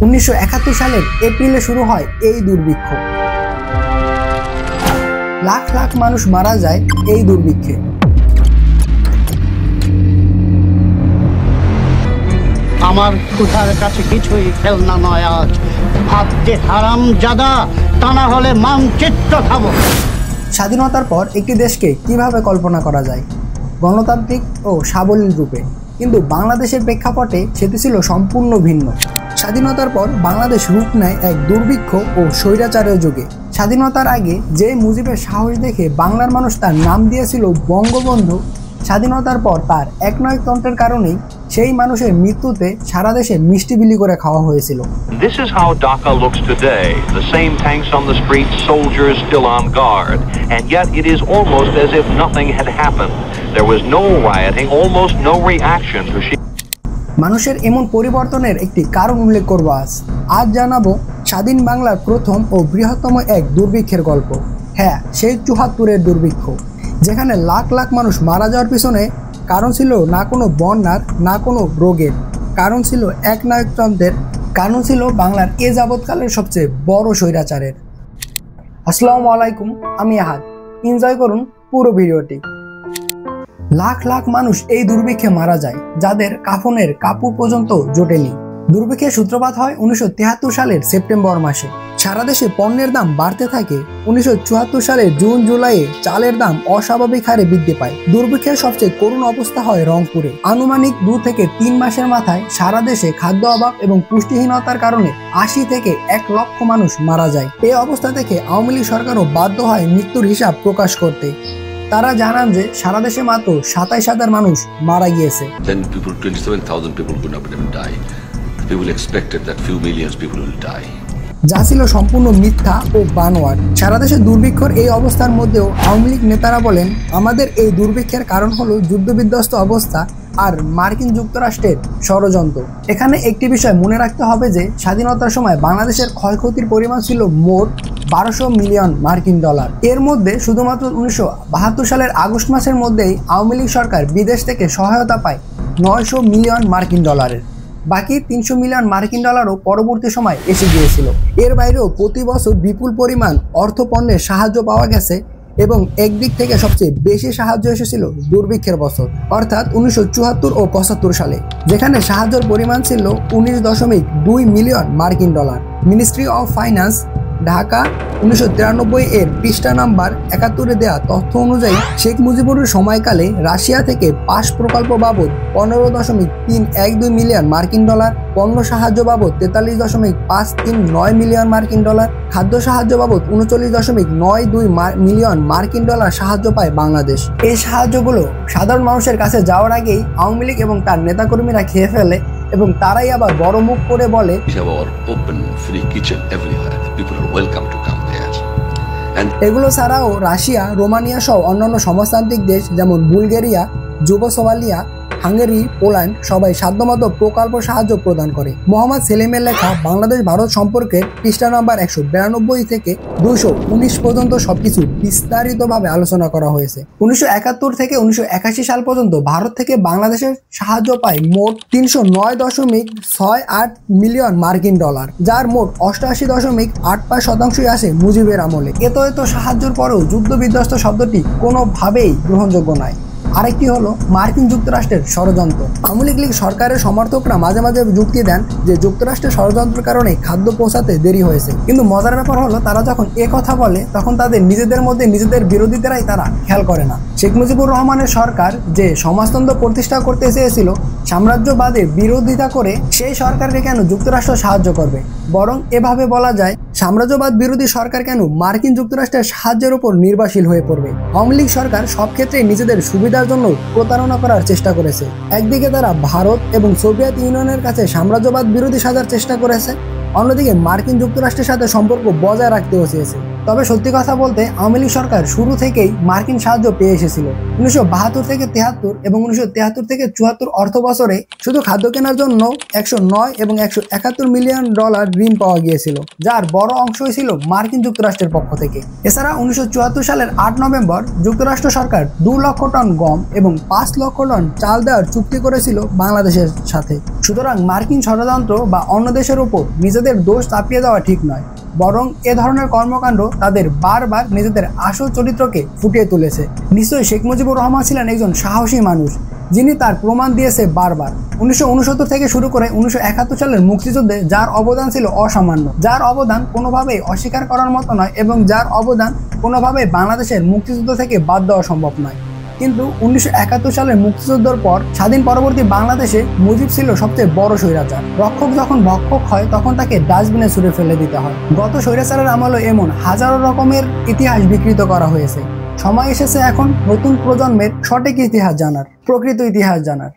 1971 সালের এপ্রিলে শুরু হয় এই দুর্ভিক্ষ। লাখ লাখ মানুষ মারা যায় এই দুর্ভিক্ষে। আমার ক্ষুধার কাছে কিছুই খেলনা নয়। আজ ভাবতে হারাম জাদা, তা না হলে মানচিত্র খাবো। স্বাধীনতার পর একটি দেশকে কিভাবে কল্পনা করা যায় গণতান্ত্রিক ও সাবলীল রূপে, কিন্তু বাংলাদেশের প্রেক্ষাপটে সেটি ছিল সম্পূর্ণ ভিন্ন। স্বাধীনতার পর বাংলাদেশ রূপ নেয় এক দুর্ভিক্ষ ও স্বৈরাচারের যুগে। স্বাধীনতার আগে যে মুজিবের সাহস দেখে বাংলার মানুষ তার নাম দিয়েছিল বঙ্গবন্ধু, স্বাধীনতার পর তার একনায়কতন্ত্রের কারণেই সেই মানুষের মৃত্যুতে সারা দেশে মিষ্টি বিলি করে খাওয়া হয়েছিল। This is how Dhaka looks today. The same tanks on the streets, soldiers still on guard. And yet it is almost as if nothing had happened. There was no rioting, almost no reaction to মানুষের এমন পরিবর্তনের একটি কারণ উল্লেখ করব আজ জানাবো স্বাধীন বাংলার প্রথম ও বৃহত্তম এক দুর্ভিক্ষের গল্প। হ্যাঁ, সেই ৭৪-এর দুর্ভিক্ষ, যেখানে লাখ লাখ মানুষ মারা যাওয়ার পিছনে কারণ ছিল না কোনো বন্যার, না কোনো রোগের, কারণ ছিল একনায়কতন্ত্রের, কারণ ছিল বাংলার এ যাবৎকালের সবচেয়ে বড় স্বৈরাচারের। আসসালামু আলাইকুম, আমি আহাদ। এনজয় করুন পুরো ভিডিওটি। লাখ লাখ মানুষ এই দুর্ভিক্ষে মারা যায়, যাদের কাফনের কাপড় পর্যন্ত জোটেনি। দুর্ভিক্ষের সূত্রপাত হয় 1973 সালের সেপ্টেম্বর মাসে। সারা দেশে পণ্যের দাম বাড়তে থাকে। 1974 সালের জুন জুলাইয়ে চালের দাম অস্বাভাবিক হারে বৃদ্ধি পায়। দুর্ভিক্ষের সবচেয়ে করুণ অবস্থা হয় রংপুরে। আনুমানিক 2 থেকে 3 মাসের মাথায় সারা দেশে খাদ্য অভাব এবং পুষ্টিহীনতার কারণে 80 থেকে 1 লক্ষ মানুষ মারা যায়। এই অবস্থা থেকে আওয়ামী লীগ সরকারও বাধ্য হয় মৃত্যুর হিসাব প্রকাশ করতে। তারা জানান যে সারা দেশে মাত্র 27,000 মানুষ মারা গিয়েছে। Then people, 27,000 people could not even die. People expected that few millions people will die. যা ছিল সম্পূর্ণ মিথ্যা ও বানোয়াট। সারা দেশে দুর্ভিক্ষর এই অবস্থার মধ্যেও আওয়ামী লীগ নেতারা বলেন, আমাদের এই দুর্ভিক্ষের কারণ হলো যুদ্ধবিধ্বস্ত অবস্থা আর মার্কিন যুক্তরাষ্ট্রের ষড়যন্ত্র। এখানে একটি বিষয় মনে রাখতে হবে যে স্বাধীনতার সময় বাংলাদেশের ক্ষয়ক্ষতির পরিমাণ ছিল মোট 1200 মিলিয়ন মার্কিন ডলার। এর মধ্যে শুধুমাত্র 1972 সালের আগস্ট মাসের মধ্যেই আওয়ামী লীগ সরকার বিদেশ থেকে সহায়তা পায় 900 মিলিয়ন মার্কিন ডলারের। বাকি 300 মিলিয়ন মার্কিন ডলারও পরবর্তী সময় এসে গিয়েছিল। এর বাইরেও প্রতি বছর বিপুল পরিমাণ অর্থপণ্যের সাহায্য পাওয়া গেছে এবং একদিক থেকে সবচেয়ে বেশি সাহায্য এসেছিল দুর্ভিক্ষের বছর, অর্থাৎ 1974 ও 75 সালে, যেখানে সাহায্যের পরিমাণ ছিল 19.2 মিলিয়ন মার্কিন dollar. Ministry of finance, Dhaka, 1993 এর পৃষ্ঠা নাম্বার 71-এ দেওয়া তথ্য অনুযায়ী শেখ মুজিবুরের সময়কালে রাশিয়া থেকে পাস প্রকল্প বাবদ 15.312 মিলিয়ন মার্কিন ডলার, পণ্য সাহায্য বাবদ 43.539 মিলিয়ন মার্কিন ডলার, খাদ্য সাহায্য বাবদ 39.92 মিলিয়ন মার্কিন ডলার সাহায্য পায় বাংলাদেশ। এই সাহায্যগুলো সাধারণ মানুষের কাছে যাওয়ার আগেই আওয়ামী লীগ এবং তার নেতাকর্মীরা খেয়ে ফেলে এবং তারাই আবার বড় মুখ করে বলে, এগুলো ছাড়াও রাশিয়া, রোমানিয়া সহ অন্যান্য সমাজতান্ত্রিক দেশ যেমন বুলগেরিয়া, যুগোস্লাভিয়া, হাঙ্গেরি, পোল্যান্ড সবাই সাধ্যমতো প্রকল্প সাহায্য প্রদান করে। মোহাম্মদ সেলিমের লেখা বাংলাদেশ ভারত সম্পর্কের পৃষ্ঠা নাম্বার 192 থেকে 219 পর্যন্ত সবকিছু বিস্তারিতভাবে আলোচনা করা হয়েছে। 1971 থেকে 1981 সাল পর্যন্ত ভারত থেকে বাংলাদেশের সাহায্য পায় মোট 309.68 মিলিয়ন মার্কিন ডলার, যার মোট 88.85% আসে মুজিবের আমলে। এত সাহায্যের পরেও যুদ্ধবিধ্বস্ত শব্দটি কোনোভাবেই গ্রহণযোগ্য নয়। আরেকটি হলো মার্কিন যুক্তরাষ্ট্রের ষড়যন্ত্র। আওয়ামী লীগ সরকারের সমর্থকরা মাঝে মাঝে যুক্তি দেন যে যুক্তরাষ্ট্রের ষড়যন্ত্রের কারণে খাদ্য পৌঁছাতে দেরি হয়েছে, কিন্তু মজার ব্যাপার হলো তারা যখন কথা বলে তখন তাদের নিজেদের মধ্যে নিজেদের বিরোধীদেরাই তারা খেয়াল করে না। শেখ মুজিবুর রহমানের সরকার যে সমাজতন্ত্র প্রতিষ্ঠা করতে চেয়েছিল সাম্রাজ্যবাদের বিরোধিতা করে, সেই সরকারকে কেন যুক্তরাষ্ট্র সাহায্য করবে? বরং এভাবে বলা যায়, সাম্রাজ্যবাদ বিরোধী সরকার কেন মার্কিন যুক্তরাষ্ট্রের সাহায্যের উপর নির্ভরশীল হয়ে পড়বে? আওয়ামী লীগ সরকার সব ক্ষেত্রে নিজেদের সুবিধার জন্য প্রতারণা করার চেষ্টা করেছে। একদিকে তারা ভারত এবং সোভিয়েত ইউনিয়নের কাছে সাম্রাজ্যবাদ বিরোধী সাজার চেষ্টা করেছে, অন্যদিকে মার্কিন যুক্তরাষ্ট্রের সাথে সম্পর্ক বজায় রাখতেও চেয়েছে। তবে সত্যি কথা বলতে আওয়ামী লীগ সরকার শুরু থেকেই মার্কিন সাহায্য পেয়ে এসেছিল। 1972 থেকে 73 এবং 1973 থেকে 74 অর্থ বছরে শুধু খাদ্য কেনার জন্য 109 এবং 171 মিলিয়ন ডলার ঋণ পাওয়া গিয়েছিল, যার বড় অংশই ছিল মার্কিন যুক্তরাষ্ট্রের পক্ষ থেকে। এছাড়া 1974 সালের 8 নভেম্বর যুক্তরাষ্ট্র সরকার 2 লক্ষ টন গম এবং 5 লক্ষ টন চাল দেওয়ার চুক্তি করেছিল বাংলাদেশের সাথে। সুতরাং মার্কিন ষড়যন্ত্র বা অন্য দেশের উপর নিজেদের দোষ চাপিয়ে দেওয়া ঠিক নয়, বরং এ ধরনের কর্মকাণ্ড তাদের বারবার নিজেদের আসল চরিত্রকে ফুটিয়ে তুলেছে। নিশ্চয়ই শেখ মুজিবুর রহমান ছিলেন একজন সাহসী মানুষ, যিনি তার প্রমাণ দিয়েছে বারবার। 1969 থেকে শুরু করে 1971 সালের মুক্তিযুদ্ধে যার অবদান ছিল অসামান্য, যার অবদান কোনোভাবেই অস্বীকার করার মতো নয় এবং যার অবদান কোনোভাবেই বাংলাদেশের মুক্তিযুদ্ধ থেকে বাদ দেওয়া সম্ভব নয়। কিন্তু 1971 সালের মুক্তিযুদ্ধের পর স্বাধীন পরবর্তী বাংলাদেশে মুজিব ছিল সবচেয়ে বড় স্বৈরাচার। রক্ষক যখন ভক্ষক হয় তখন তাকে ডাস্টবিনে ছুঁড়ে ফেলে দিতে হয়। গত স্বৈরাচারের আমলে এমন হাজারো রকমের ইতিহাস বিকৃত করা হয়েছে। সময় এসেছে এখন নতুন প্রজন্মের সঠিক ইতিহাস জানার, প্রকৃত ইতিহাস জানার।